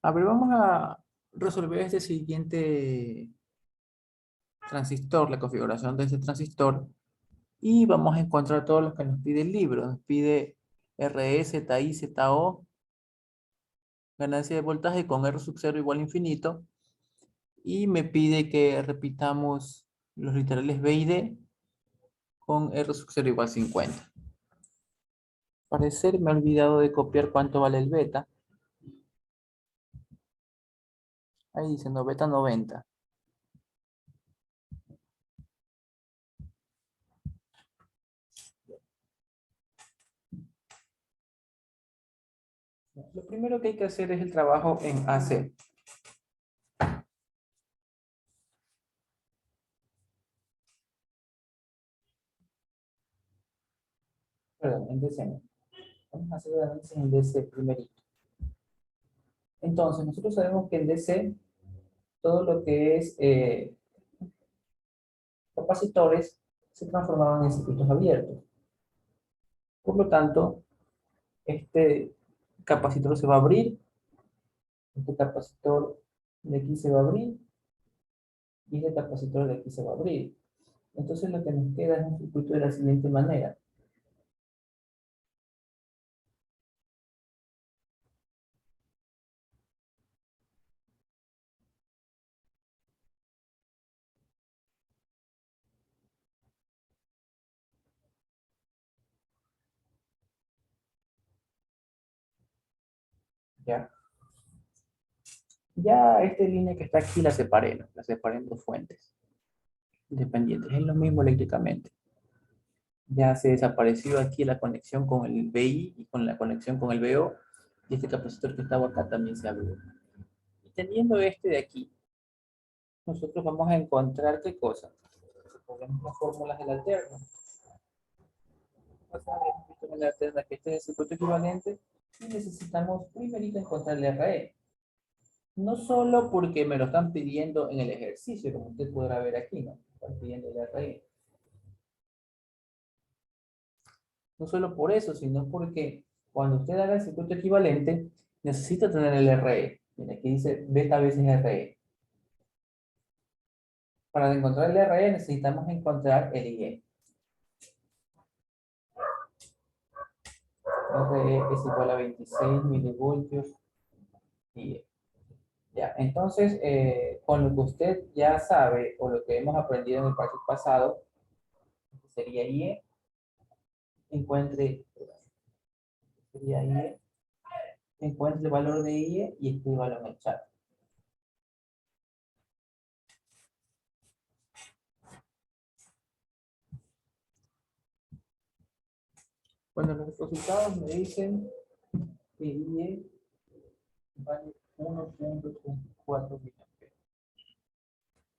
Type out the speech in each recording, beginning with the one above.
A ver, vamos a resolver este siguiente transistor, la configuración de este transistor, y vamos a encontrar todo lo que nos pide el libro. Nos pide RE, ZI, ZO, ganancia de voltaje con R sub 0 igual a infinito, y me pide que repitamos los literales B y D con R sub 0 igual a 50. Parecer me he olvidado de copiar cuánto vale el beta. Ahí dice no, beta 90. Lo primero que hay que hacer es el trabajo en AC. Perdón, en DC no. Vamos a hacer el análisis en DC primerito. Entonces, nosotros sabemos que en DC todo lo que es capacitores se transformaban en circuitos abiertos. Por lo tanto, este capacitor se va a abrir, este capacitor de aquí se va a abrir y este capacitor de aquí se va a abrir. Entonces, lo que nos queda es un circuito de la siguiente manera. ¿Ya? Ya esta línea que está aquí la separé, ¿no? La separé en dos fuentes independientes. Es lo mismo eléctricamente. Ya se desapareció aquí la conexión con el BI y con la conexión con el BO. Y este capacitor que estaba acá también se abrió. Y teniendo este de aquí, nosotros vamos a encontrar qué cosa. Ponemos las fórmulas del alterno. Vamos a ver un poquito en la alterna que este es el circuito equivalente. Y necesitamos primerito encontrar el RE. No solo porque me lo están pidiendo en el ejercicio, como usted podrá ver aquí, ¿no? Están pidiendo el RE. No solo por eso, sino porque cuando usted haga el circuito equivalente, necesita tener el RE. Mira, aquí dice beta veces RE. Para encontrar el RE necesitamos encontrar el IE. RE es igual a 26 milivoltios IE. Ya, entonces, con lo que usted ya sabe o lo que hemos aprendido en el paso pasado, sería IE, encuentre, sería IE, encuentre el valor de IE y escríbalo en el chat. Bueno, los resultados me dicen que IE vale 1.34 miliamperes.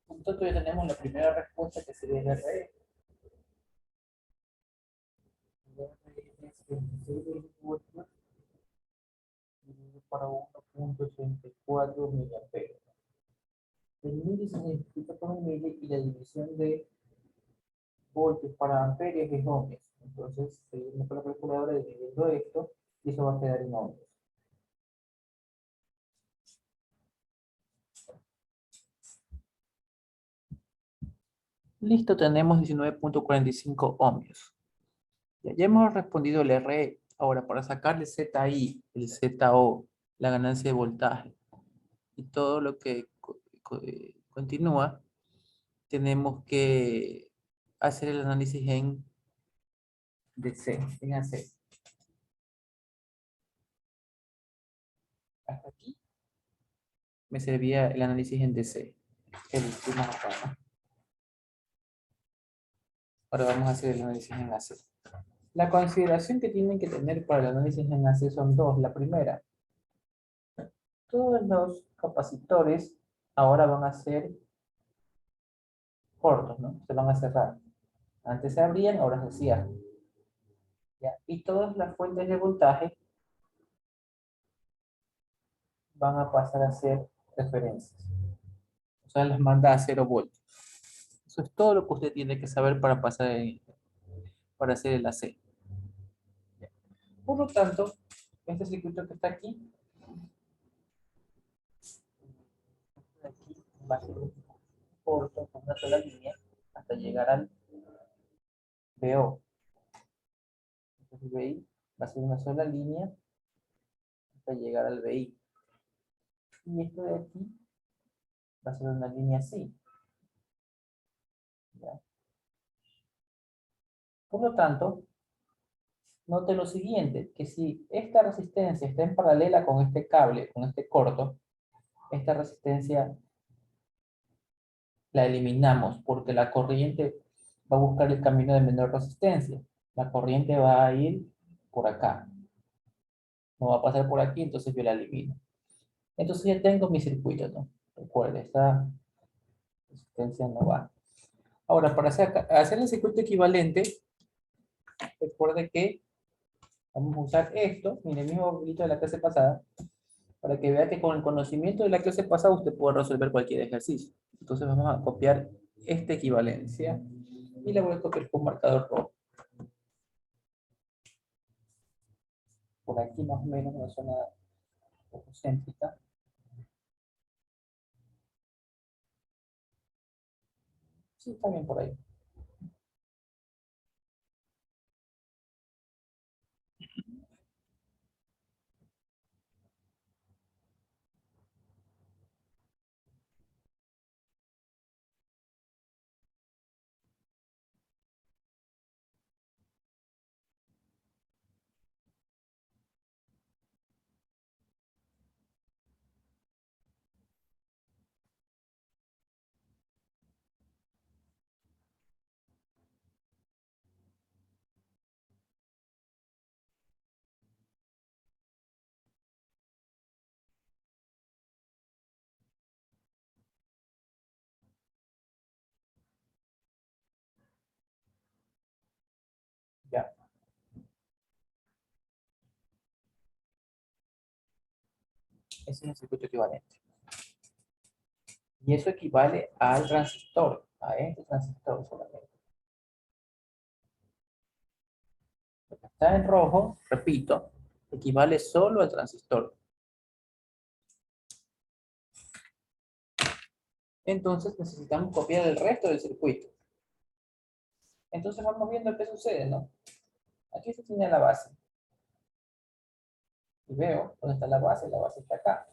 Entonces ya tenemos la primera respuesta que sería el RE. El RE es 26 milivoltios dividido para 1.84 miliamperes. El mili se multiplica por un mili y la división de voltios para amperios es ohmios. Entonces, seguimos con la calculadora dividiendo esto y eso va a quedar en ohmios. Listo, tenemos 19.45 ohmios. Ya hemos respondido el RE. Ahora, para sacar el ZI, el ZO, la ganancia de voltaje y todo lo que continúa, tenemos que hacer el análisis en DC, en AC. Hasta aquí me servía el análisis en DC. El último acá, ¿no? Ahora vamos a hacer el análisis en AC. La consideración que tienen que tener para el análisis en AC son dos. La primera, todos los capacitores ahora van a ser cortos, ¿no? Se van a cerrar. Antes se abrían, ahora se cierran. ¿Ya? Y todas las fuentes de voltaje van a pasar a ser referencias. O sea, las manda a 0 voltios. Eso es todo lo que usted tiene que saber para pasar para hacer el AC. ¿Ya? Por lo tanto, este circuito que está aquí va a ser un corto con una sola línea hasta llegar al BO. Entonces BI va a ser una sola línea hasta llegar al BI. Y esto de aquí va a ser una línea así. ¿Ya? Por lo tanto, note lo siguiente, que si esta resistencia está en paralela con este cable, con este corto, esta resistencia la eliminamos porque la corriente va a buscar el camino de menor resistencia. La corriente va a ir por acá. No va a pasar por aquí, entonces yo la elimino. Entonces ya tengo mi circuito, ¿no? Recuerde, esta resistencia no va. Ahora, para hacer el circuito equivalente, recuerde que vamos a usar esto, mire, el mismo bollito de la clase pasada, para que vea que con el conocimiento de la clase pasada usted puede resolver cualquier ejercicio. Entonces vamos a copiar esta equivalencia y la voy a copiar con marcador rojo. Por aquí más o menos una zona un poco céntrica. Sí, está bien por ahí. Ya, ese es el circuito equivalente. Y eso equivale al transistor, a este transistor solamente. Lo que está en rojo, repito, equivale solo al transistor. Entonces necesitamos copiar el resto del circuito. Entonces vamos viendo qué sucede, ¿no? Aquí se tiene la base. Y veo dónde está la base está acá.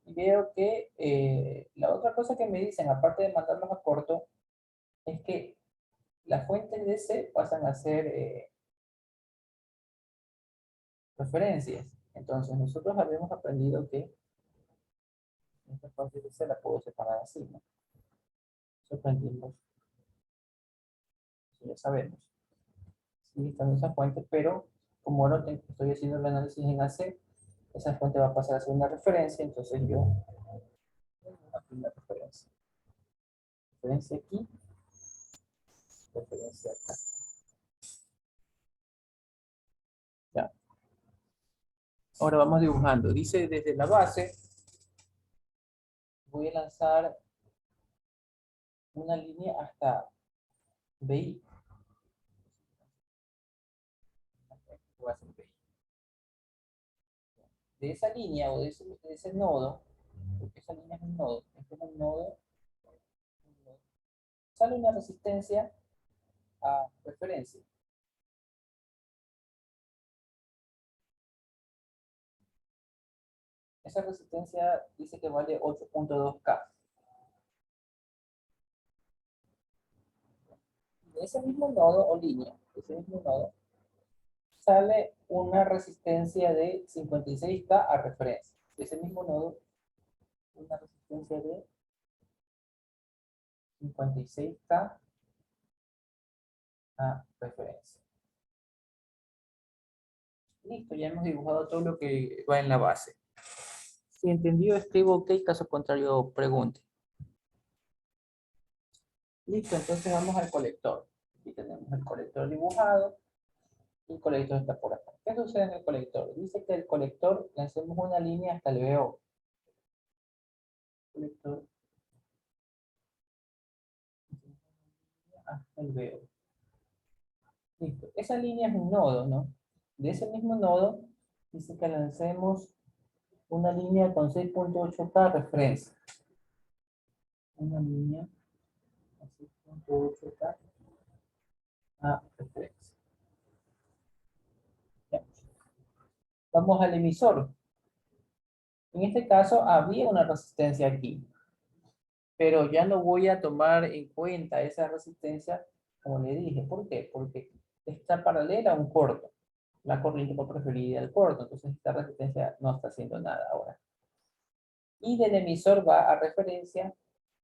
Y veo que la otra cosa que me dicen, aparte de mandarlos a corto, es que las fuentes de C pasan a ser referencias. Entonces nosotros habíamos aprendido que esta fuente de C la puedo separar así, ¿no? Eso aprendimos, eso ya sabemos. Sí, están esas fuentes, pero como ahora estoy haciendo el análisis en AC, esa fuente va a pasar a ser una referencia, entonces yo aquí una referencia. Referencia aquí, referencia acá. Ya. Ahora vamos dibujando. Dice desde la base, voy a lanzar una línea hasta BI. Voy a hacer BI. De esa línea o de ese nodo, porque esa línea es un nodo, este es un nodo, sale una resistencia a referencia. Esa resistencia dice que vale 8.2K. De ese mismo nodo o línea, de ese mismo nodo, sale una resistencia de 56K a referencia. De ese mismo nodo, una resistencia de 56K a referencia. Listo, ya hemos dibujado todo lo que va en la base. Si entendió, escribo OK, caso contrario, pregunte. Listo, entonces vamos al colector. Aquí tenemos el colector dibujado y el colector está por acá. ¿Qué sucede en el colector? Dice que el colector lancemos una línea hasta el BO. Colector hasta el BO. Listo. Esa línea es un nodo, ¿no? De ese mismo nodo dice que lancemos una línea con 6.8K referencia. una línea a 6.8K a referencia. Ya. Vamos al emisor. En este caso había una resistencia aquí, pero ya no voy a tomar en cuenta esa resistencia, como le dije. ¿Por qué? Porque está paralela a un corto. La corriente por preferida al corto, entonces esta resistencia no está haciendo nada ahora. Y del emisor va a referencia,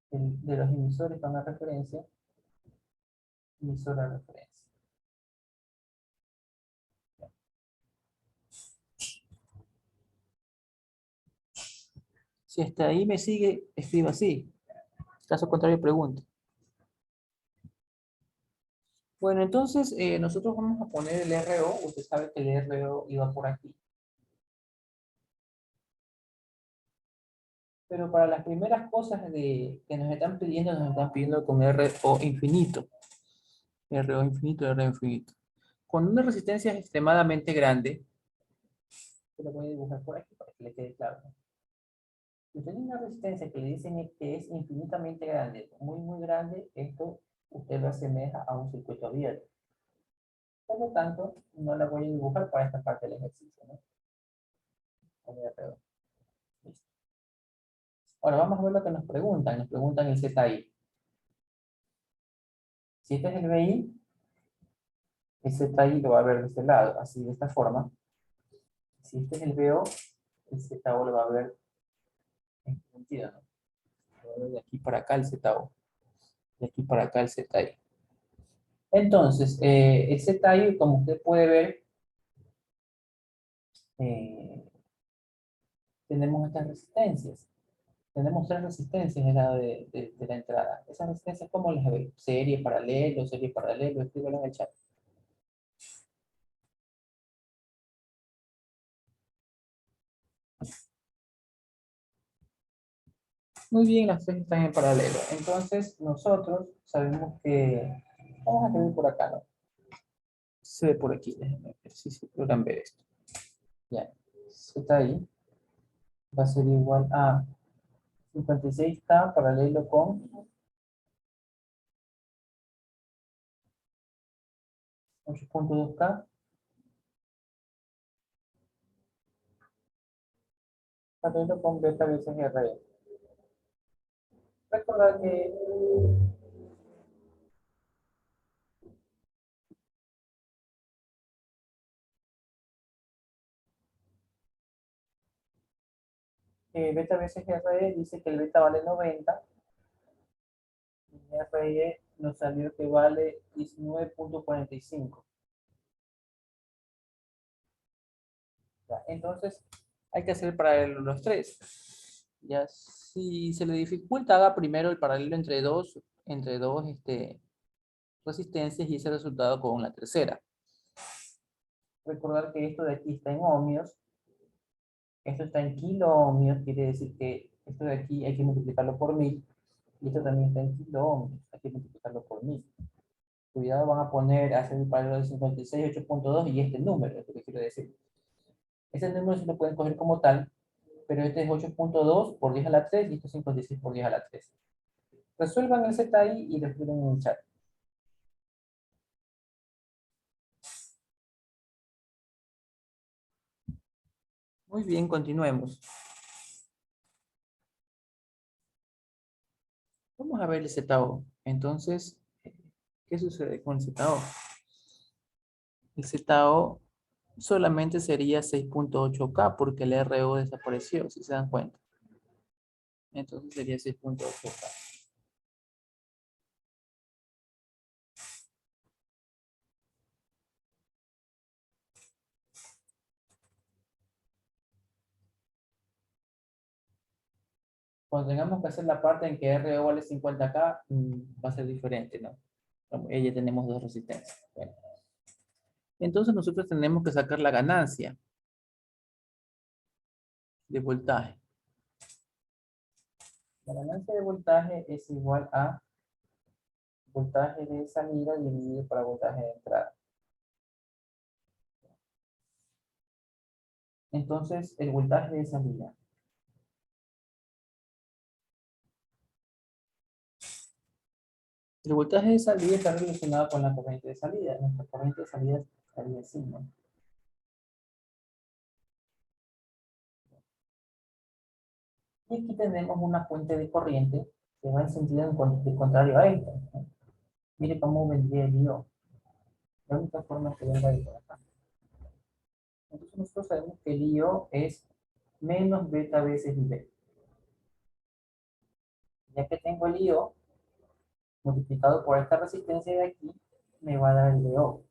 de los emisores van a referencia, emisor a referencia. Si hasta ahí me sigue, escriba así. Caso contrario, pregunte. Bueno, entonces nosotros vamos a poner el RO. Usted sabe que el RO iba por aquí. Pero para las primeras cosas que nos están pidiendo con RO infinito. RO infinito, RO infinito. Con una resistencia extremadamente grande, se lo voy a dibujar por aquí para que le quede claro. Si usted tiene una resistencia que le dicen que es infinitamente grande, muy, muy grande, esto usted lo asemeja a un circuito abierto. Por lo tanto, no la voy a dibujar para esta parte del ejercicio, ¿no? Listo. Ahora vamos a ver lo que nos preguntan. Nos preguntan el ZI. Si este es el BI, el ZI lo va a ver de este lado, así de esta forma. Si este es el BO, el ZO lo va a ver en este sentido, ¿no? Lo va a ver de aquí para acá el ZO. De aquí para acá el ZI. Entonces, el ZI, como usted puede ver, eh, tenemos estas resistencias. Tenemos tres resistencias en la de la entrada. Esas resistencias, ¿cómo las ve? Serie paralelo, escríbelo en el chat. Muy bien, las tres están en paralelo. Entonces, nosotros sabemos que... Vamos a escribir por acá, ¿no? Se ve por aquí, déjenme ver si se logran ver esto. Ya, ZI va a ser igual a 56K paralelo con 8.2K paralelo con beta veces RE. Recordar que beta veces RE dice que el beta vale 90 y RE nos salió que vale 19.45. Entonces, hay que hacer paralelo los tres. Ya, si se le dificulta, haga primero el paralelo entre dos resistencias y ese resultado con la tercera. Recordar que esto de aquí está en ohmios, esto está en kiloohmios, quiere decir que esto de aquí hay que multiplicarlo por 1000, y esto también está en kiloohmios, hay que multiplicarlo por 1000. Cuidado, van a poner, hacer el paralelo de 56, 8.2 y este número, es lo que quiero decir. Ese número se lo pueden coger como tal, pero este es 8.2 por 10 a la 3 y esto es 56 por 10 a la 3. Resuelvan el ZI y lo escriben en el chat. Muy bien, continuemos. Vamos a ver el ZO. Entonces, ¿qué sucede con el ZO? El ZO solamente sería 6.8K porque el RO desapareció, si se dan cuenta. Entonces sería 6.8K. Cuando tengamos que hacer la parte en que RO vale 50K, va a ser diferente, ¿no? Ya tenemos dos resistencias. Bueno. Entonces nosotros tenemos que sacar la ganancia de voltaje. La ganancia de voltaje es igual a voltaje de salida dividido por voltaje de entrada. Entonces, el voltaje de salida El voltaje de salida está relacionado con la corriente de salida. Nuestra corriente de salida estaría así, ¿no? Y aquí tenemos una fuente de corriente que va en sentido contrario a esta, ¿no? Mire cómo vendría el IO. La única forma que venga de por acá. Entonces nosotros sabemos que el IO es menos beta veces IB. Ya que tengo el IO multiplicado por esta resistencia de aquí, me va a dar el DO.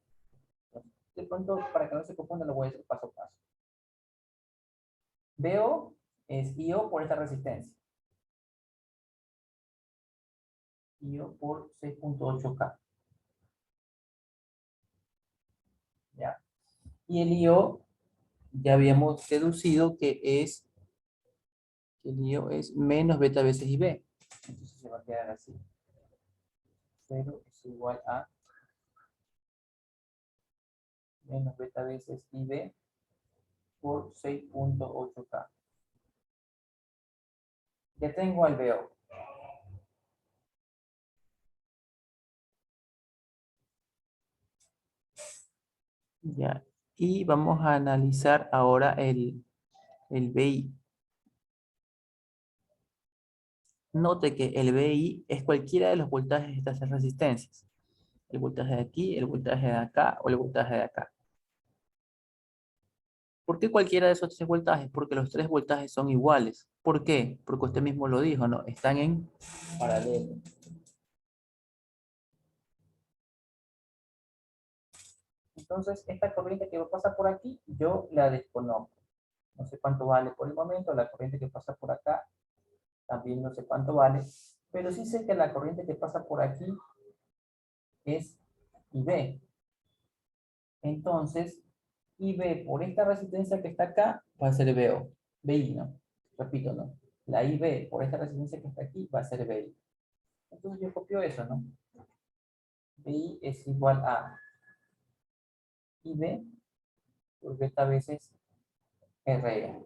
Entonces, de pronto, para que no se confunda, lo voy a hacer paso a paso. BO es IO por esta resistencia. IO por 6.8K. ¿Ya? Y el IO ya habíamos deducido que el IO es menos beta veces IB. Entonces se va a quedar así. 0 es igual a menos beta veces IB por 6.8K. Ya tengo al BO. Ya. Y vamos a analizar ahora el BI. Note que el BI es cualquiera de los voltajes de estas resistencias. El voltaje de aquí, el voltaje de acá o el voltaje de acá. ¿Por qué cualquiera de esos tres voltajes? Porque los tres voltajes son iguales. ¿Por qué? Porque usted mismo lo dijo, ¿no? Están en paralelo. Entonces, esta corriente que pasa por aquí, yo la desconozco. No sé cuánto vale por el momento. La corriente que pasa por acá, también no sé cuánto vale. Pero sí sé que la corriente que pasa por aquí es IB. Entonces, IB por esta resistencia que está acá va a ser BO. BI, ¿no? Repito, ¿no? La IB por esta resistencia que está aquí va a ser BI. Entonces yo copio eso, ¿no? BI es igual a IB por beta veces RE.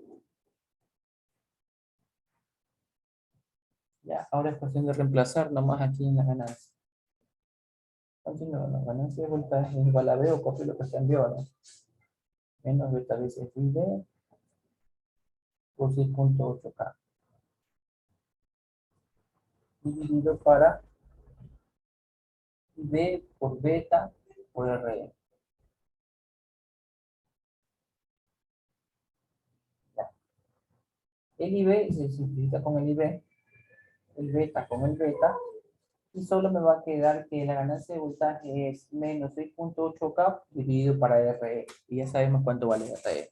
Ya, ahora es cuestión de reemplazar nomás aquí en las ganancias. Continúo, la ganancia de voltaje es igual a B o copio lo que se envió, ¿no? Menos beta veces IB por 6.8K. Dividido para B por beta por RE. Ya. El IB se simplifica con el IB, el beta con el beta, y solo me va a quedar que la ganancia de voltaje es menos 6.8K dividido para RE. Y ya sabemos cuánto vale RE.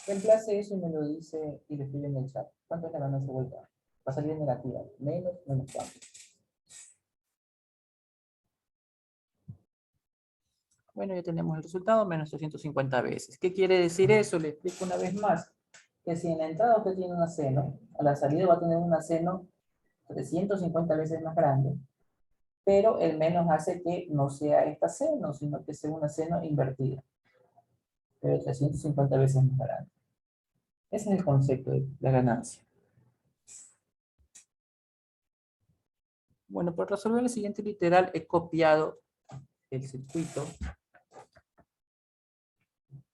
Reemplace eso y me lo dice y lo escribe en el chat. ¿Cuánto es la ganancia de voltaje? Va a salir negativa. Menos cuánto. Bueno, ya tenemos el resultado, menos 350 veces. ¿Qué quiere decir eso? Le explico una vez más. Que si en la entrada usted tiene un seno, a la salida va a tener un seno 350 veces más grande, pero el menos hace que no sea esta seno, sino que sea una seno invertida, pero 350 veces más grande. Ese es el concepto de la ganancia. Bueno, para resolver el siguiente literal he copiado el circuito,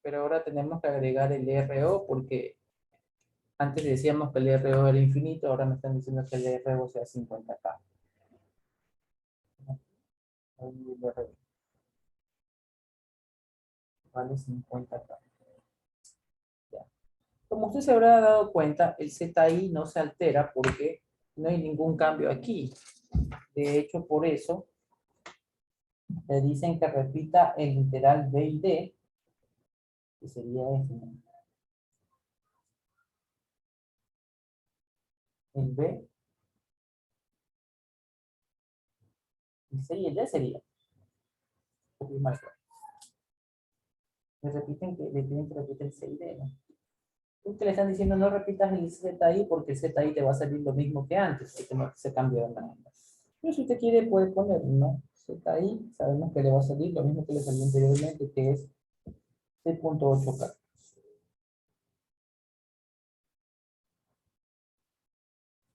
pero ahora tenemos que agregar el RO porque antes decíamos que el RO era infinito, ahora me están diciendo que el RO sea 50K. El RO vale 50K. Ya. Como usted se habrá dado cuenta, el ZI no se altera porque no hay ningún cambio aquí. De hecho, por eso le dicen que repita el literal B y D, que sería este, ¿no? El B, el C y el D sería. Le repiten que le tienen que repetir el C y D, ¿no? Ustedes le están diciendo no repitas el ZI porque el ZI te va a salir lo mismo que antes, que no se cambió nada. Pero si usted quiere puede poner, ¿no? ZI, sabemos que le va a salir lo mismo que le salió anteriormente, que es 6.8K.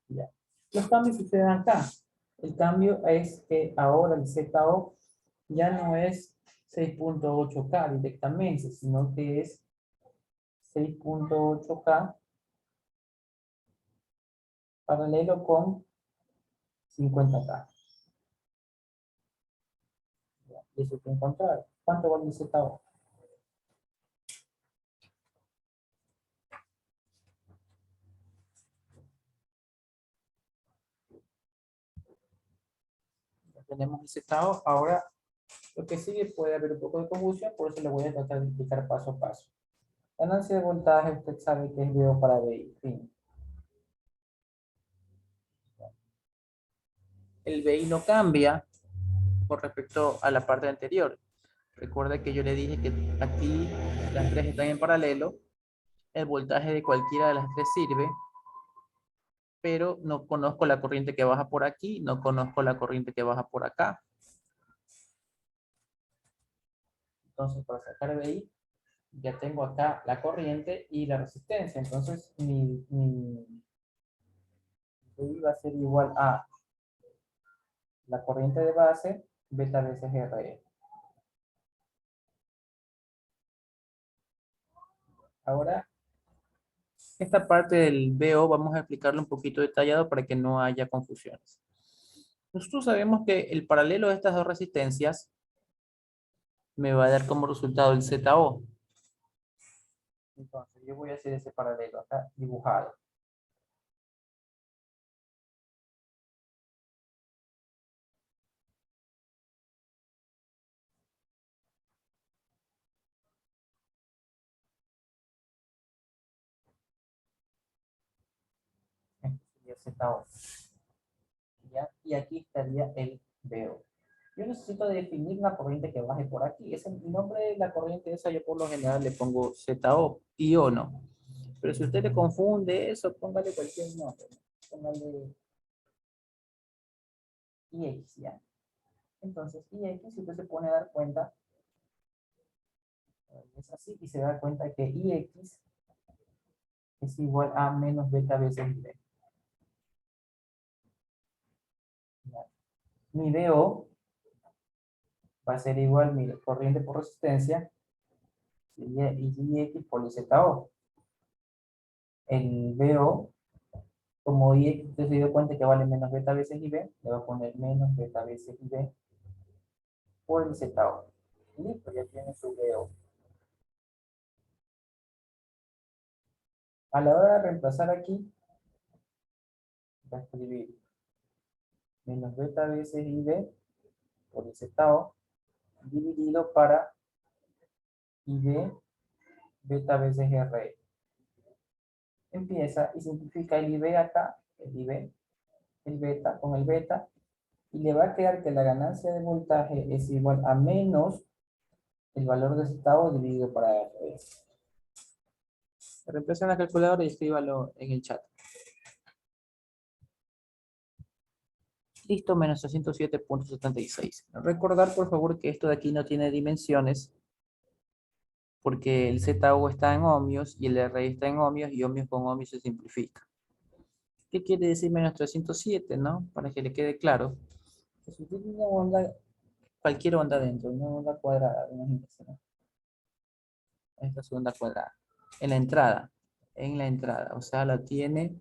Ya. Los cambios suceden acá. El cambio es que ahora el ZO ya no es 6.8K directamente, sino que es 6.8K paralelo con 50K. Y eso hay que encontrar. ¿Cuánto vale el ZO? Ya tenemos el ZO. Ahora, lo que sigue puede haber un poco de confusión, por eso le voy a tratar de explicar paso a paso. Ganancia de voltaje, usted sabe que es VO para VI. Fin. El VI no cambia con respecto a la parte anterior. Recuerda que yo le dije que aquí las tres están en paralelo. El voltaje de cualquiera de las tres sirve, pero no conozco la corriente que baja por aquí, no conozco la corriente que baja por acá. Entonces, para sacar VI, ya tengo acá la corriente y la resistencia. Entonces, mi VI va a ser igual a la corriente de base, beta veces RE. Ahora, esta parte del VO vamos a explicarlo un poquito detallado para que no haya confusiones. Nosotros sabemos que el paralelo de estas dos resistencias me va a dar como resultado el ZO. Entonces, yo voy a hacer ese paralelo acá dibujado. Este sería ZO. ¿Ya? Y aquí estaría el VO. Yo necesito definir una corriente que baje por aquí. Ese, el nombre de la corriente esa yo por lo general le pongo ZO, y o no. Pero si usted le confunde eso, póngale cualquier nombre. Póngale IX, ¿ya? Entonces, IX, si usted se pone a dar cuenta, es así, y se da cuenta que IX es igual a menos beta veces I. ¿Ya? Mi VO va a ser igual mi corriente por resistencia y IX por el ZO. El VO, como IX usted se dio cuenta que vale menos beta veces IB, le va a poner menos beta veces IB por el ZO. Listo, ya tiene su VO. A la hora de reemplazar aquí, va a escribir menos beta veces IB por el ZO dividido para IB beta veces RE. Empieza y simplifica el IB acá, el IB, el beta con el beta, y le va a quedar que la ganancia de voltaje es igual a menos el valor de Z dividido para R. Reemplace en la calculadora y escríbalo en el chat. Listo, menos 307.76. Recordar, por favor, que esto de aquí no tiene dimensiones, porque el ZO está en ohmios y el R está en ohmios, y ohmios con ohmios se simplifica. ¿Qué quiere decir menos 307, no? Para que le quede claro. Que si tiene una onda, cualquier onda dentro, una onda cuadrada, imagínense, ¿no? Esta es onda cuadrada. En la entrada, o sea, la tiene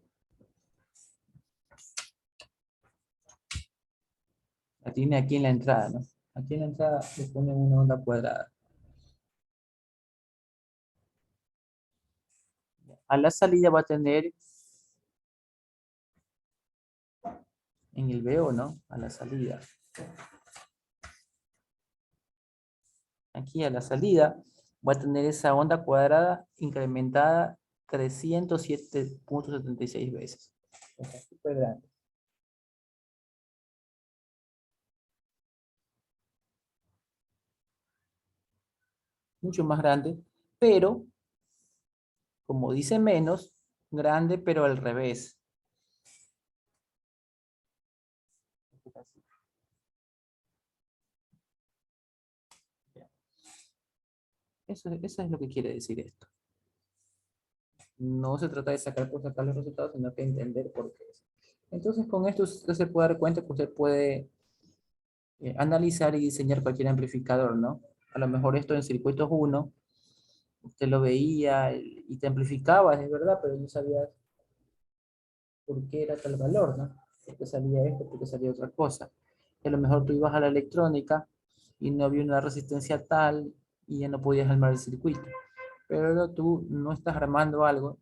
aquí en la entrada, ¿no? Aquí en la entrada le ponen una onda cuadrada. A la salida va a tener en el VO, ¿no? A la salida. Aquí a la salida va a tener esa onda cuadrada incrementada 307.76 veces. O sea, súper grande. Mucho más grande, pero, como dice menos, grande, pero al revés. Eso es lo que quiere decir esto. No se trata de sacar por sacar los resultados, sino que entender por qué es. Entonces con esto usted se puede dar cuenta que usted puede analizar y diseñar cualquier amplificador, ¿no? A lo mejor esto en circuitos uno usted lo veía y te amplificaba, es verdad, pero no sabía por qué era tal valor, ¿no? Por qué salía esto, por qué salía otra cosa. Y a lo mejor tú ibas a la electrónica y no había una resistencia tal y ya no podías armar el circuito. Pero tú no estás armando algo,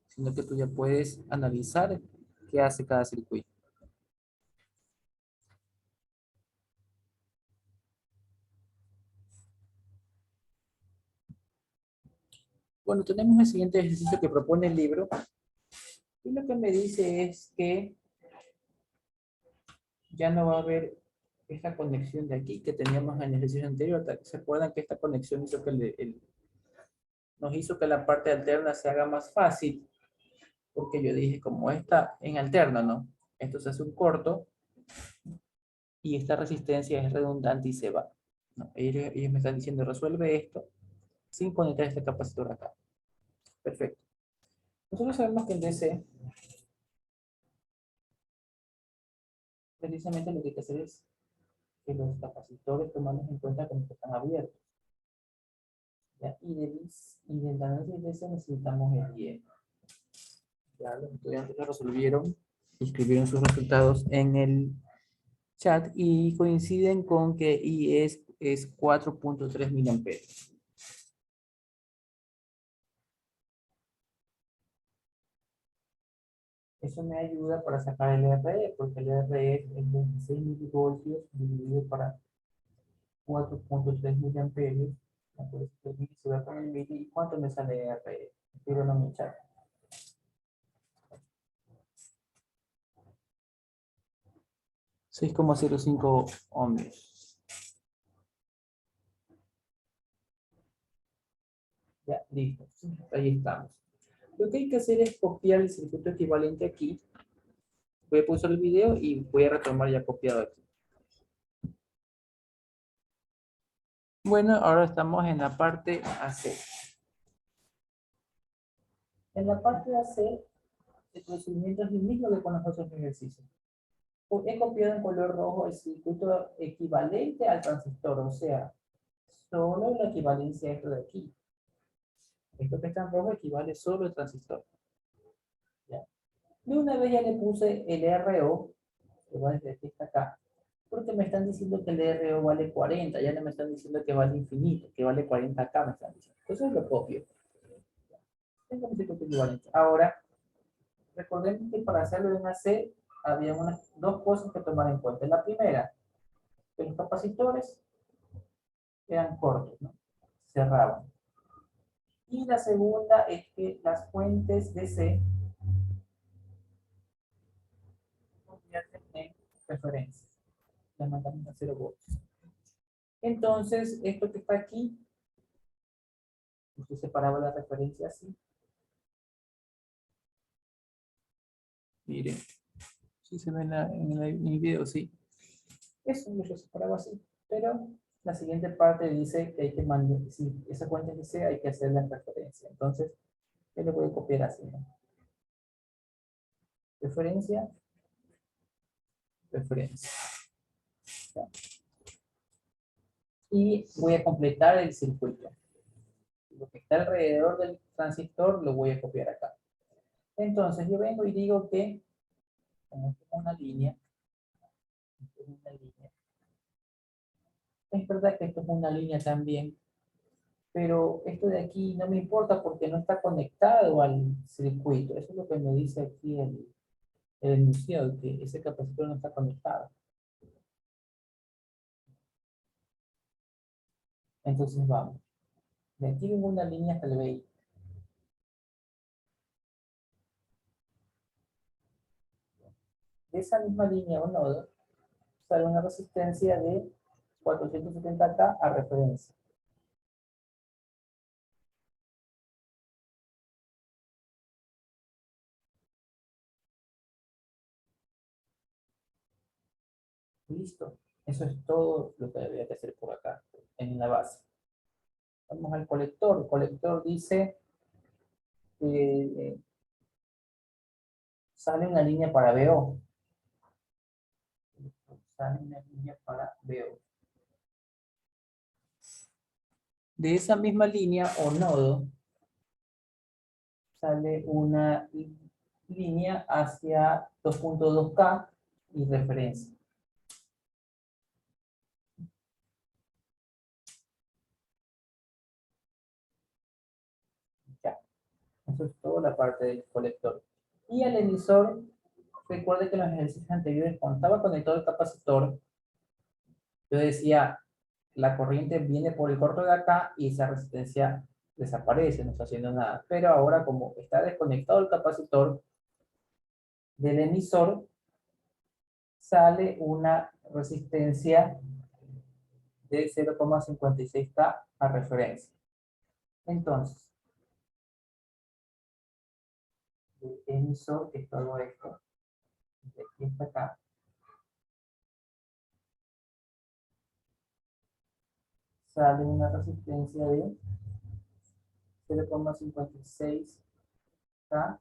sino que tú ya puedes analizar qué hace cada circuito. Bueno, tenemos el siguiente ejercicio que propone el libro y lo que me dice es que ya no va a haber esta conexión de aquí que teníamos en el ejercicio anterior. ¿Se acuerdan que esta conexión hizo que nos hizo que la parte alterna se haga más fácil? Porque yo dije, como está en alterno, ¿no? Esto se hace un corto y esta resistencia es redundante y se va. ¿No? Ellos me están diciendo, resuelve esto sin conectar este capacitor acá. Perfecto. Nosotros sabemos que en DC, precisamente lo que hay que hacer es que los capacitores tomarlos en cuenta como que están abiertos. ¿Ya? Y del análisis de DC necesitamos el IE. Ya los estudiantes lo resolvieron, escribieron sus resultados en el chat y coinciden con que I es 4.3 miliamperios. Eso me ayuda para sacar el RE, porque el RE es 26 milivoltios dividido para 4.3 miliamperios. Entonces, se va con el mili, ¿y cuánto me sale RE? Escríbelo en el chat. 6,05 ohmios. Ya, listo. Ahí estamos. Lo que hay que hacer es copiar el circuito equivalente aquí. Voy a pausar el video y voy a retomar ya copiado aquí. Bueno, ahora estamos en la parte AC. En la parte AC, el procedimiento es el mismo que con los otros ejercicios. He copiado en color rojo el circuito equivalente al transistor, o sea, solo la equivalencia a esto de aquí. Esto que está en rojo equivale solo al transistor. ¿Ya? De una vez ya le puse el RO, que va desde aquí hasta acá, porque me están diciendo que el RO vale 40, ya no me están diciendo que vale infinito, que vale 40 acá, me están diciendo. Entonces lo copio. Tengo mi circuito equivalente. Ahora, recordemos que para hacerlo en AC había dos cosas que tomar en cuenta. La primera, que los capacitores eran cortos, ¿no? Cerraban. Y la segunda es que las fuentes de C convierten en referencias. Las mandamos a 0 volts. Entonces, esto que está aquí, usted separaba la referencia así. Miren, si se ve en el video, sí. Eso yo separaba así. Pero la siguiente parte dice que hay que mandar, si esa fuente es de C, hay que hacer la referencia. Entonces, yo le voy a copiar así, ¿no? Referencia, referencia. ¿Ya? Y voy a completar el circuito. Lo que está alrededor del transistor lo voy a copiar acá. Entonces yo vengo y digo que, como esto es una línea, es verdad que esto es una línea también, pero esto de aquí no me importa porque no está conectado al circuito. Eso es lo que me dice aquí el enunciado, que ese capacitor no está conectado. Entonces vamos. De aquí vengo una línea hasta el BI. De esa misma línea o nodo sale una resistencia de 470K a referencia. Listo. Eso es todo lo que debería que hacer por acá, en la base. Vamos al colector. El colector dice que sale una línea para BO. sale una línea para BO. De esa misma línea o nodo, sale una línea hacia 2.2K y referencia. Ya. Eso es toda la parte del colector. Y el emisor, recuerde que en los ejercicios anteriores, cuando estaba conectado el capacitor, yo decía, la corriente viene por el corto de acá y esa resistencia desaparece, no está haciendo nada. Pero ahora, como está desconectado el capacitor del emisor, sale una resistencia de 0,56K a referencia. Entonces, el emisor, que es todo esto, de aquí hasta acá, sale una resistencia de 0,56K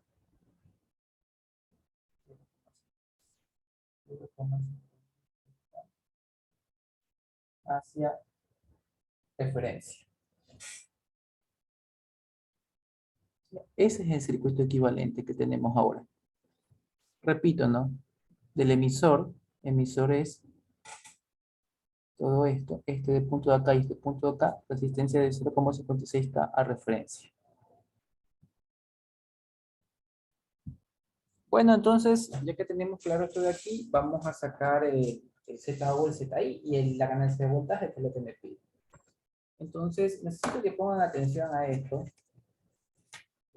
hacia referencia. Ese es el circuito equivalente que tenemos ahora. Repito, ¿no? Del emisor es todo esto, este de punto de acá y este punto de acá, resistencia de 0,56K a referencia. Bueno, entonces, ya que tenemos claro esto de aquí, vamos a sacar el ZO, el ZI y la ganancia de voltaje, que es lo que me pide. Entonces, necesito que pongan atención a esto.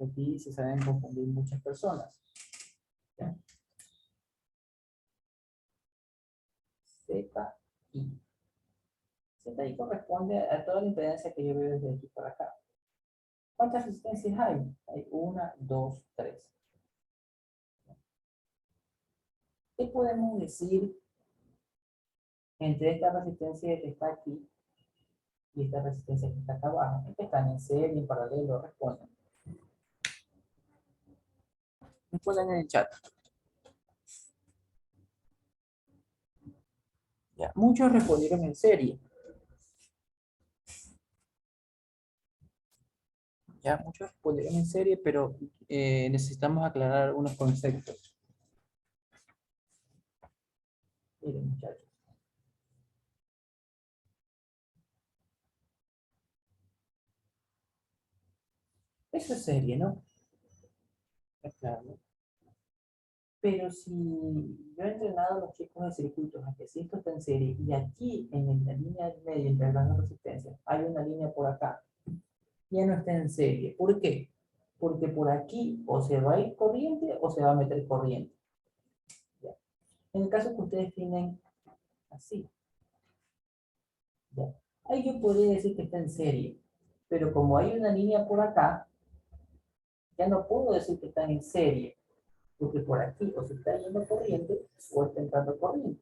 Aquí se saben confundir muchas personas. ¿Ya? ZI. ZI corresponde a toda la impedancia que yo veo desde aquí para acá. ¿Cuántas resistencias hay? Hay 1, 2, 3. ¿Qué podemos decir entre esta resistencia que está aquí y esta resistencia que está acá abajo? Es que están en serie, en paralelo, responden. Respondan en el chat. Ya, muchos respondieron en serie. Ya, muchos respondieron en serie, pero necesitamos aclarar algunos conceptos. Miren, muchachos. Eso es serie, ¿no? Claro. Pero si yo he entrenado a los chicos de circuitos a que si esto está en serie y aquí en la línea del medio entre las dos resistencias hay una línea por acá, ya no está en serie. ¿Por qué? Porque por aquí o se va a ir corriente o se va a meter corriente. ¿Ya? En el caso que ustedes tienen así, ¿ya? Ahí yo podría decir que está en serie, pero como hay una línea por acá, ya no puedo decir que están en serie, porque por aquí o se está yendo corriente o está entrando corriente.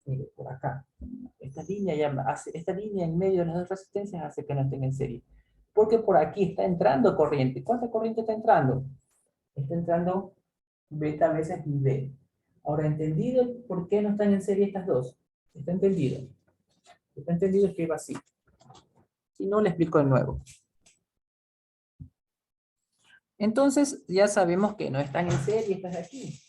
Mire, por acá. Esta línea en medio de las dos resistencias hace que no estén en serie. Porque por aquí está entrando corriente. ¿Cuánta corriente está entrando? Está entrando beta veces B. Ahora, ¿entendido por qué no están en serie estas dos? ¿Está entendido? Está entendido, escriba así. Si no, le explico de nuevo. Entonces, ya sabemos que no están en serie estas de aquí.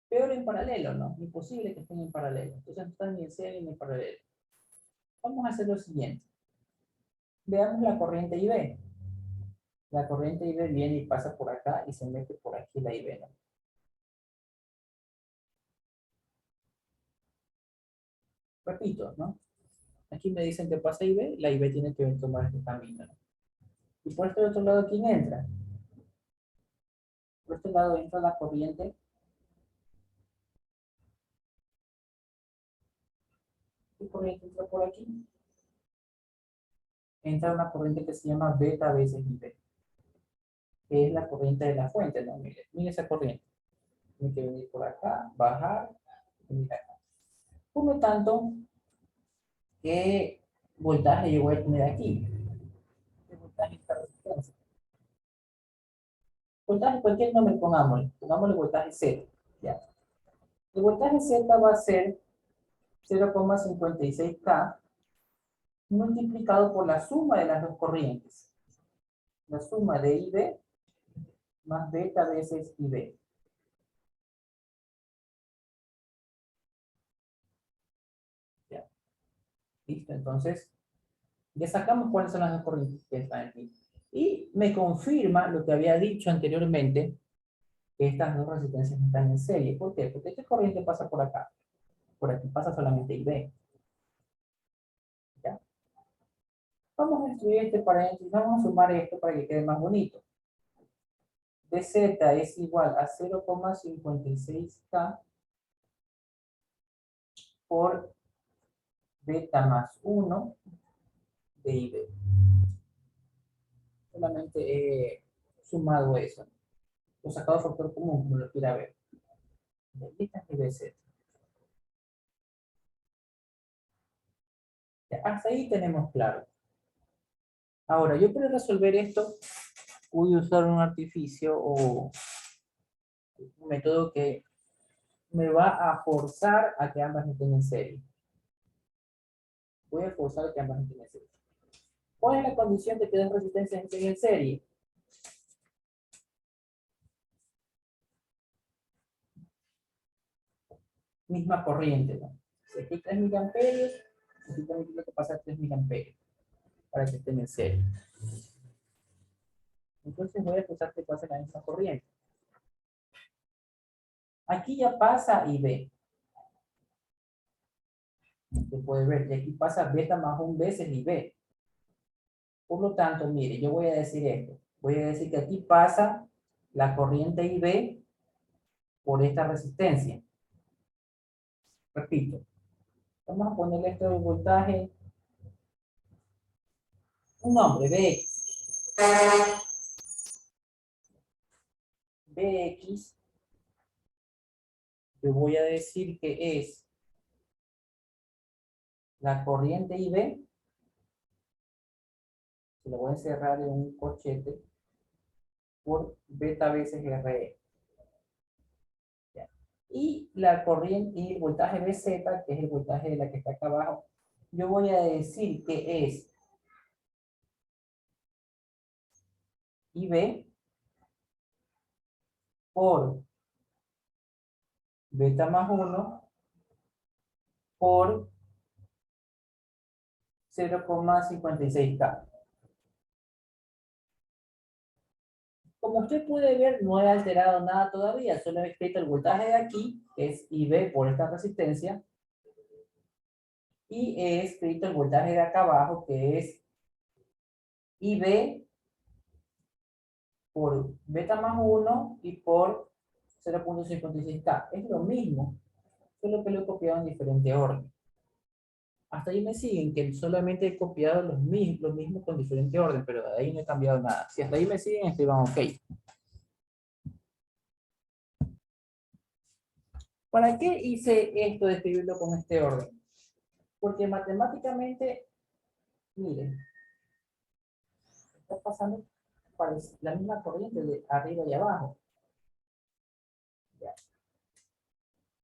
Peor en paralelo, ¿no? Imposible que estén en paralelo. Entonces no están ni en serie ni en paralelo. Vamos a hacer lo siguiente. Veamos la corriente IB. La corriente IB viene y pasa por acá y se mete por aquí la IB, ¿no? Repito, ¿no? Aquí me dicen que pasa IB, la IB tiene que tomar este camino, ¿no? Y por este otro lado, ¿quién entra? Por este lado entra la corriente. ¿Qué corriente entra por aquí? Entra una corriente que se llama beta veces IB, que es la corriente de la fuente, ¿no? Mire esa corriente. Tiene que venir por acá, bajar, y venir acá. Por lo tanto, ¿qué voltaje yo voy a tener aquí? ¿Qué voltaje esta resistencia? Voltaje, cualquier nombre pongámosle voltaje cero. ¿Ya? El voltaje Z va a ser 0,56K multiplicado por la suma de las dos corrientes. La suma de IB más beta veces IB. Ya. Listo, entonces ya sacamos cuáles son las dos corrientes que están aquí. Y me confirma lo que había dicho anteriormente, que estas dos resistencias están en serie. ¿Por qué? Porque esta corriente pasa por acá. Por aquí pasa solamente IB. ¿Ya? Vamos a destruir este paréntesis, vamos a sumar esto para que quede más bonito. dz es igual a 0,56K por beta más 1 de IB. Solamente he sumado eso. Lo sacado factor común, como lo quiera ver. Esta es mi BZ. Ya, hasta ahí tenemos claro. Ahora, yo para resolver esto voy a usar un artificio o un método que me va a forzar a que ambas estén en serie. Voy a forzar a que ambas estén en serie. ¿Cuál es la condición de que dos resistencias estén en serie? Misma corriente, ¿no? Si aquí hay 3 miliamperios, aquí también tiene que pasar 3 miliamperios para que estén en serie. Entonces voy a forzar que pase la misma corriente. Aquí ya pasa IB. Se puede ver, y aquí pasa beta más 1 veces IB. Por lo tanto, mire, yo voy a decir esto. Voy a decir que aquí pasa la corriente IB por esta resistencia. Repito. Vamos a ponerle esto de voltaje. Un nombre, BX. BX. Yo voy a decir que es la corriente IB. Se lo voy a encerrar en un corchete por beta veces RE. Y la corriente y el voltaje BZ, que es el voltaje de la que está acá abajo, yo voy a decir que es IB por beta más 1 por 0,56K. Como usted puede ver, no he alterado nada todavía, solo he escrito el voltaje de aquí, que es IB por esta resistencia, y he escrito el voltaje de acá abajo, que es IB por beta más 1 y por 0,56K. Es lo mismo, solo que lo he copiado en diferente orden. Hasta ahí me siguen, que solamente he copiado los mismos con diferente orden, pero de ahí no he cambiado nada. Si hasta ahí me siguen, escriban OK. ¿Para qué hice esto de escribirlo con este orden? Porque matemáticamente, miren, está pasando la misma corriente de arriba y abajo. Ya.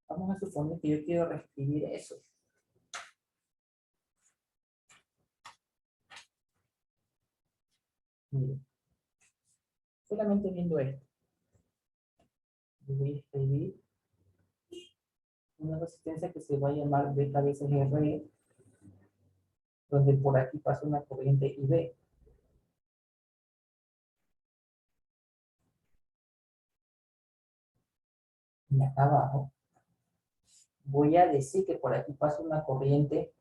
Vamos a suponer que yo quiero reescribir eso. Miren, solamente viendo esto, yo voy a escribir una resistencia que se va a llamar beta veces RE, donde por aquí pasa una corriente IB. Y acá abajo voy a decir que por aquí pasa una corriente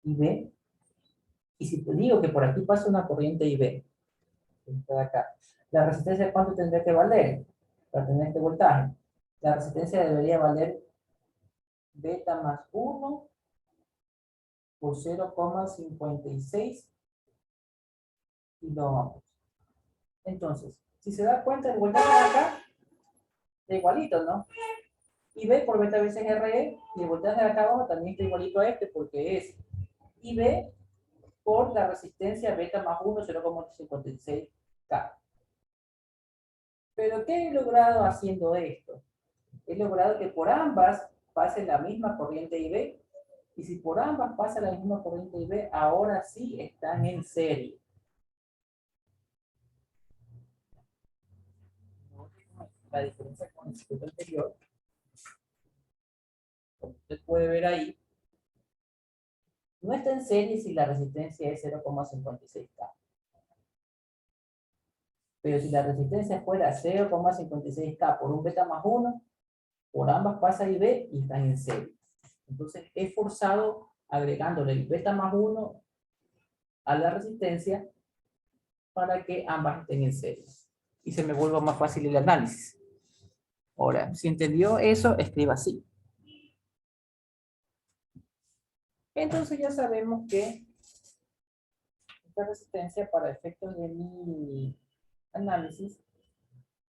IB. Y si te digo que por aquí pasa una corriente IB, esta de acá, ¿la resistencia cuánto tendría que valer para tener este voltaje? La resistencia debería valer beta más 1 por 0,56 kiloohms. Entonces, si se da cuenta, el voltaje de acá está igualito, ¿no? IB por beta veces RE, y el voltaje de acá abajo también está igualito a este, porque es IB por la resistencia beta más 1, 0,56K. Pero ¿qué he logrado haciendo esto? he logrado que por ambas pase la misma corriente IB. Y si por ambas pasa la misma corriente IB, ahora sí están en serie. La diferencia con el circuito anterior, como usted puede ver ahí, no está en serie si la resistencia es 0,56K. Pero si la resistencia fuera 0,56K por un beta más 1, por ambas pasa IB y están en serie. Entonces he forzado agregándole el beta más 1 a la resistencia para que ambas estén en serie. Y se me vuelva más fácil el análisis. Ahora, si entendió eso, escriba así. Entonces ya sabemos que esta resistencia para efectos de mi análisis,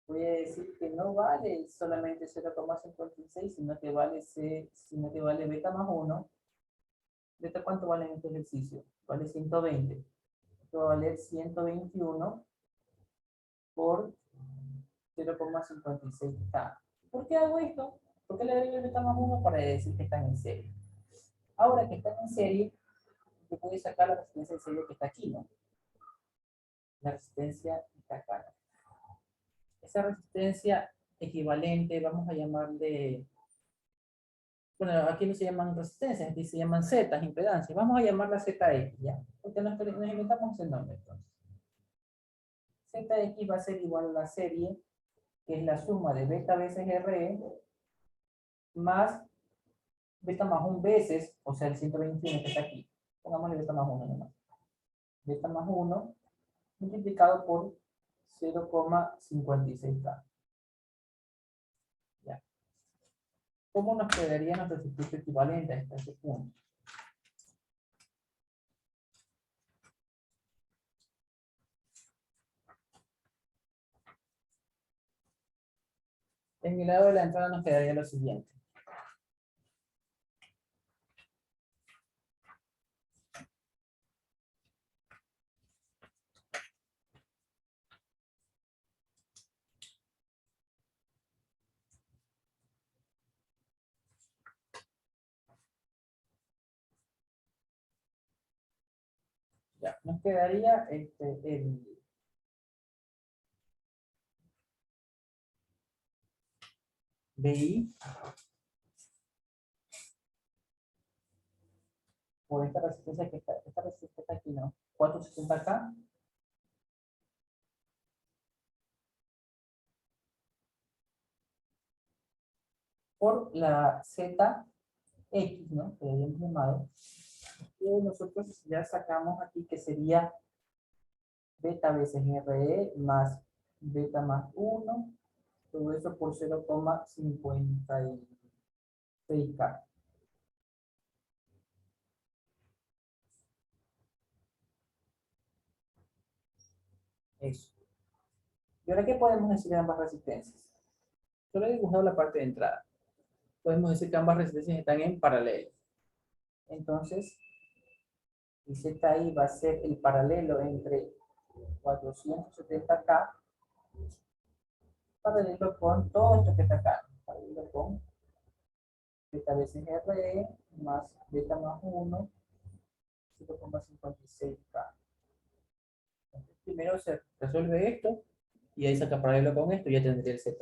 voy a decir que no vale solamente 0,56, sino que vale beta más 1. ¿Beta cuánto vale en este ejercicio? Vale 120. Esto va a valer 121 por 0,56K. ¿Por qué hago esto? ¿Por qué le agrego el beta más 1? Para decir que están en serie. Ahora que están en serie, yo puedo sacar la resistencia en serie que está aquí, ¿no? La resistencia está acá. Esa resistencia equivalente, vamos a llamarle, bueno, aquí no se llaman resistencias, aquí se llaman zetas, impedancias. Vamos a llamarla ZX, ¿ya? Porque nos inventamos el nombre, entonces. ZX va a ser igual a la serie, que es la suma de beta veces RE, más beta más 1 veces, o sea, el 121 que está aquí. Pongámosle beta más 1 nomás. Beta más 1 multiplicado por 0,56K. Ya. ¿Cómo nos quedaría nuestro circuito equivalente hasta este punto? En el lado de la entrada nos quedaría lo siguiente. Ya, nos quedaría el BI por esta resistencia que está, esta resistencia está aquí, ¿no? 470K por la ZX, ¿no? Que habíamos llamado. Y nosotros ya sacamos aquí que sería beta veces RE más beta más 1, todo eso por 0,56K. Eso. ¿Y ahora qué podemos decir de ambas resistencias? Solo he dibujado la parte de entrada. Podemos decir que ambas resistencias están en paralelo. Entonces, y ZI va a ser el paralelo entre 470K, paralelo con todo esto que está acá, paralelo con beta veces RE más beta más 1, 0,56K. Primero se resuelve esto y ahí saca paralelo con esto y ya tendría el ZI.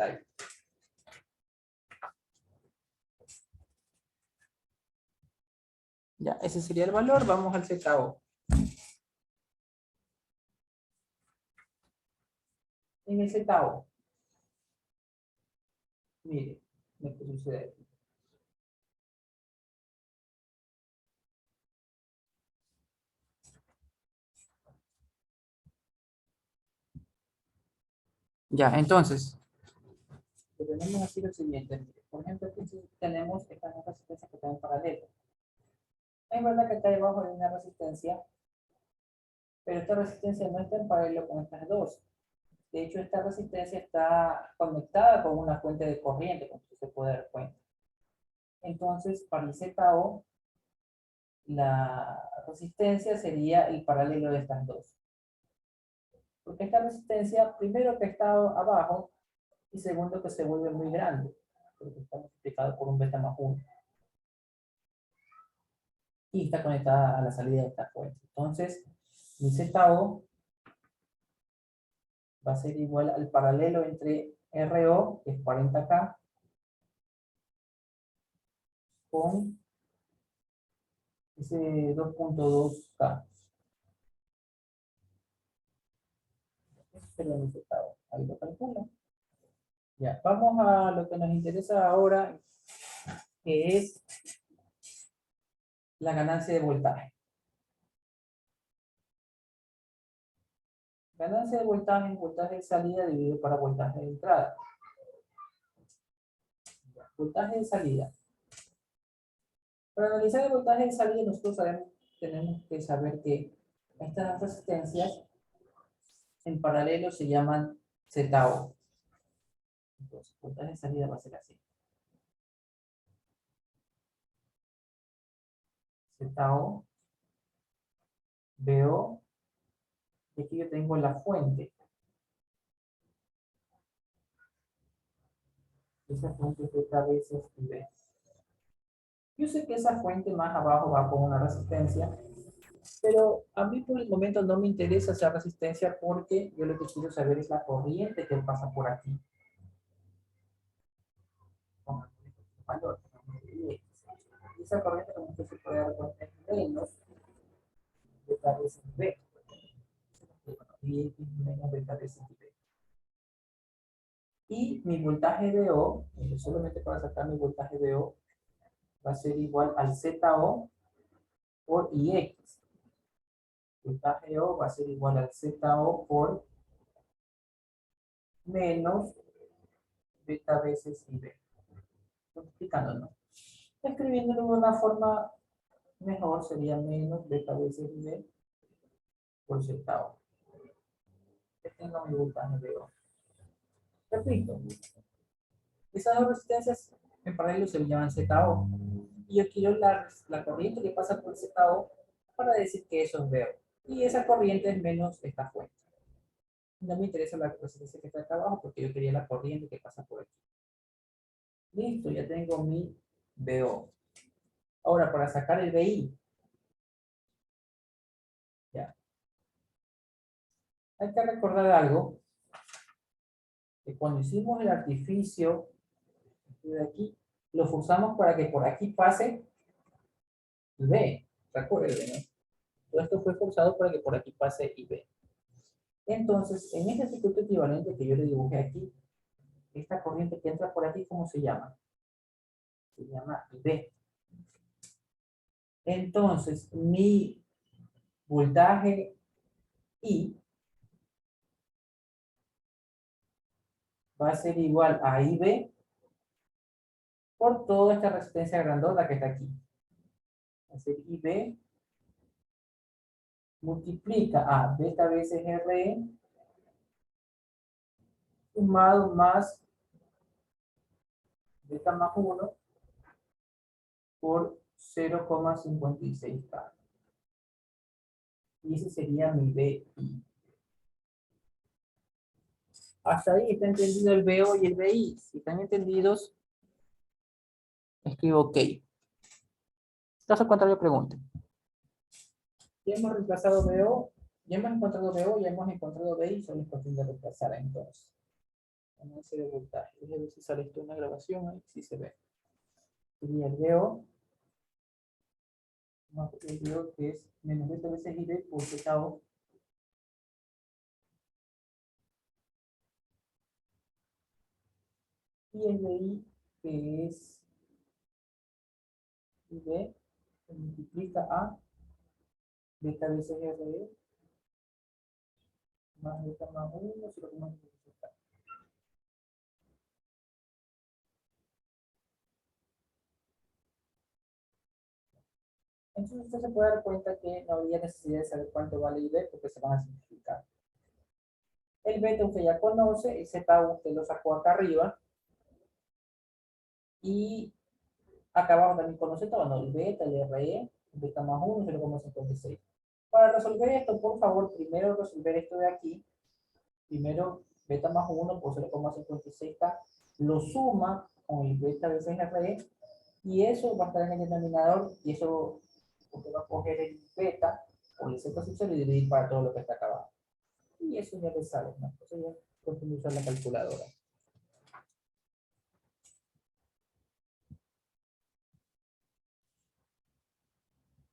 Ya, ese sería el valor. Vamos al ZO. En el ZO, mire lo que sucede aquí. Ya, entonces, tenemos aquí lo siguiente. Por ejemplo, aquí tenemos estas dos resistencias que están en paralelo. Es verdad que acá debajo hay una resistencia, pero esta resistencia no está en paralelo con estas dos. De hecho, esta resistencia está conectada con una fuente de corriente, como usted se puede dar cuenta. Entonces, para el ZO, la resistencia sería el paralelo de estas dos. Porque esta resistencia, primero que está abajo, y segundo que se vuelve muy grande. porque está multiplicado por un beta más 1. Y está conectada a la salida de esta fuente. Entonces, mi ZO va a ser igual al paralelo entre RO, que es 40K, con ese 2.2K. Ese sería mi ZO. Ahí lo calculo. Ya, vamos a lo que nos interesa ahora, que es la ganancia de voltaje. Ganancia de voltaje es voltaje de salida dividido para voltaje de entrada. Voltaje de salida. Para analizar el voltaje de salida, nosotros tenemos que saber que estas resistencias en paralelo se llaman ZO. Entonces, voltaje de salida va a ser así. ZO, VO, y aquí yo tengo la fuente. Esa fuente es Z veces V. Yo sé que esa fuente más abajo va con una resistencia, pero a mí por el momento no me interesa esa resistencia porque yo lo que quiero saber es la corriente que pasa por aquí. Valor. Y esa corriente como que se puede dar cuenta es menos beta veces V. Y X menos beta veces V. Y mi voltaje VO, solamente para sacar mi voltaje VO, va a ser igual al ZO por IX. Voltaje O va a ser igual al ZO por menos beta veces IV. Multiplicando, ¿no? Escribiéndolo de una forma mejor sería menos beta veces IV por ZO. Tengo mi voltaje VO. Repito, esas dos resistencias en paralelo se llaman ZO. Y yo quiero la corriente que pasa por ZO para decir que eso es VO. Y esa corriente es menos esta fuente. No me interesa la resistencia que está acá abajo porque yo quería la corriente que pasa por aquí. Listo, ya tengo mi VO. Ahora, para sacar el VI, ya. Hay que recordar algo, que cuando hicimos el artificio de aquí, lo forzamos para que por aquí pase V. Recuerden, ¿no? Todo esto fue forzado para que por aquí pase IV. Entonces, en este circuito equivalente que yo le dibujé aquí, esta corriente que entra por aquí, ¿cómo se llama? Se llama IV. Entonces, mi voltaje I va a ser igual a IB por toda esta resistencia grandota que está aquí. Va a ser IB multiplica a beta veces RE sumado más beta más 1 por 0,56K. Y ese sería mi BI. Hasta ahí está entendido el BO y el BI. Si están entendidos, escribo OK. Caso contrario, pregunten. Ya hemos reemplazado BO, ya hemos encontrado BO, ya hemos encontrado BI, solo es cuestión de reemplazar entonces. Vamos a hacer el voltaje. Déjame ver si sale esto en la grabación, ahí sí se ve. Sería el BO, más el BO que es menos beta veces IB por ZO. Y el BI que es IB se multiplica a beta veces RE más beta más 1, 0,5. Entonces usted se puede dar cuenta que no había necesidad de saber cuánto vale IB porque se van a simplificar. El beta usted ya conoce, el Z usted lo sacó acá arriba. Y acá abajo también conoce todo, ¿no? El beta, el RE, el beta más 1, 0,56. Para resolver esto, por favor, primero resolver esto de aquí. Primero, beta más 1 por 0,56K, lo suma con el beta veces RE, y eso va a estar en el denominador, y eso usted va a coger el beta o el Z subcero y dividir para todo lo que está acá abajo. Y eso ya le sale, ¿no? Entonces ya puede usar la calculadora.